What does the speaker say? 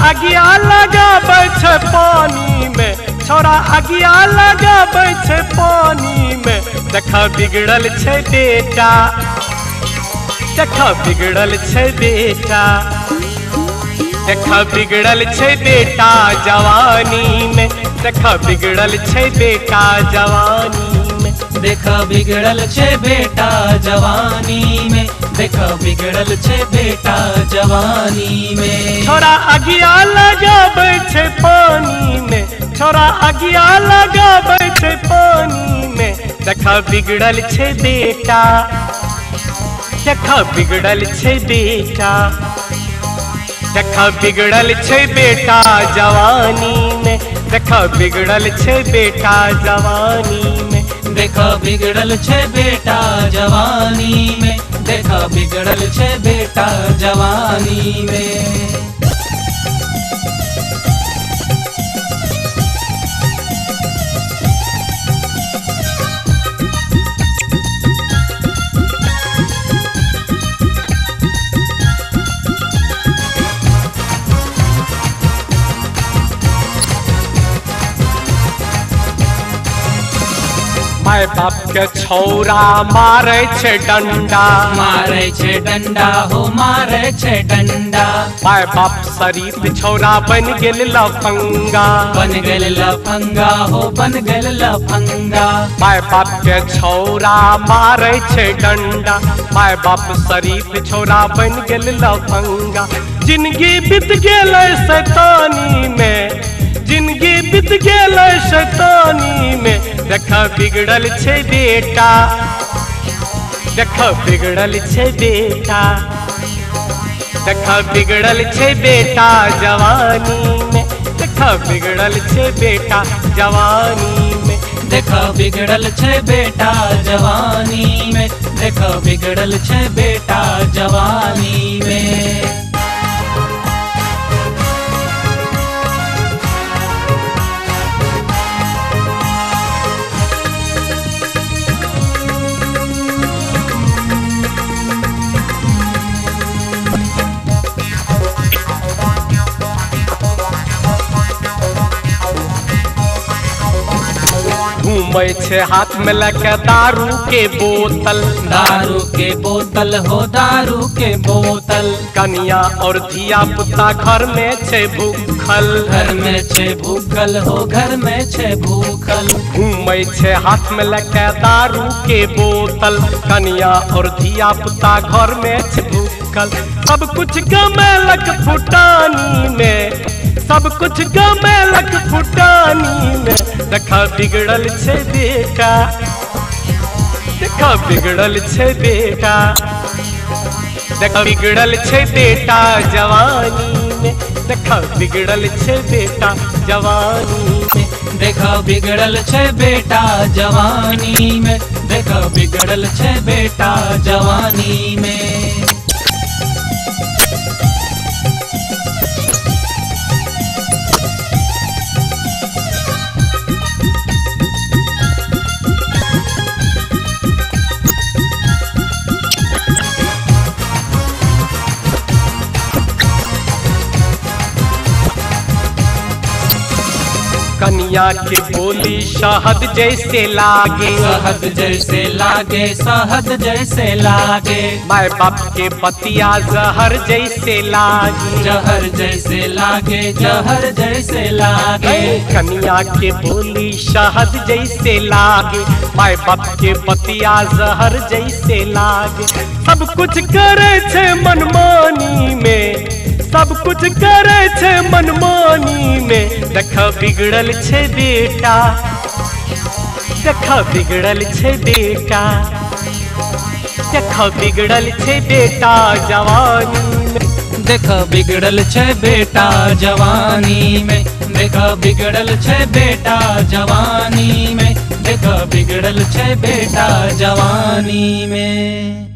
अगिया लगाबै छै पानी में, छौड़ा अगिया लगाबै छै पानी में। देखा बिगड़ल छै बेटा, देखा बिगड़ल छै बेटा, देखा बिगड़ल छै बेटा जवानी में। देखा बिगड़ल छै बेटा जवानी में। देखा बिगड़ल छै बेटा जवानी में। देखा बिगड़ल छै बेटा जवानी में। छौड़ा अगिया लगाबै छै पानी में, छौड़ा अगिया लगाबै छै पानी में। देखा बिगड़ल छै बेटा, देखा बिगड़ल छै बेटा, देखा बिगड़ल छै बेटा जवानी में। देखा बिगड़ल छै बेटा जवानी में। देखा बिगड़ल छै बेटा जवानी में। देखा बिगड़ल छै बेटा जवानी में। माय बाप के छौरा मारे छै डंडा, मारे छै डंडा हो मारे छै डंडा। माय बाप शरीफ छौरा बन गेल लफंगा, बन गेल लफंगा हो बन गेल लफंगा। माय बाप के छौरा मारे छै डंडा, माय बाप शरीफ छौरा बन गेल लफंगा। जिंदगी बीत गेल शैतानी में, जिंदगी बीत गेल शैतानी में। देखा बिगड़ल छै बेटा, देखा बिगड़ल छै बेटा, देखा बिगड़ल छै बेटा जवानी में। देखा बिगड़ल छै बेटा जवानी में। देखा बिगड़ल छै बेटा जवानी में। देखा बिगड़ल छै बेटा जवानी में। घूमै छै हाथ में लेके दारू के बोतल, दारू के बोतल हो दारू के बोतल। कनिया और धिया पुता घर में छै भूखल, घर में छै भूखल हो घर में छै भूखल। घूमै छै हाथ में लेके दारू के बोतल, कनिया और धिया पुता घर में छै भूखल। सब कुछ गमेलक फुटानी में, सब कुछ गमेलक फुटानी में। देखा बिगड़ल छै बेटा, देखा बिगड़ल छै बेटा, देखा बिगड़ल छै बेटा जवानी में। देखा बिगड़ल छै बेटा जवानी में। देखा बिगड़ल छै बेटा जवानी में। देखा बिगड़ल छै बेटा जवानी में। कनिया के बोली शहद जैसे लागे, शहद जैसे लागे शहद जैसे लागे। माय बाप के पतिया जहर जैसे लागे, जहर जैसे लागे जहर जैसे लागे। कनिया के बोली शहद जैसे लागे, माय बाप के पतिया जहर जैसे लागे। सब कुछ करे छै मनमानी में, सब कुछ करे छै मनमानी में। देखा बिगड़ल छै बेटा, देखा बिगड़ल छै बेटा, देखा बिगड़ल छै बेटा जवानी में। देखा बिगड़ल छै बेटा जवानी में। देखा बिगड़ल छै बेटा जवानी में। देखा बिगड़ल छै बेटा जवानी में।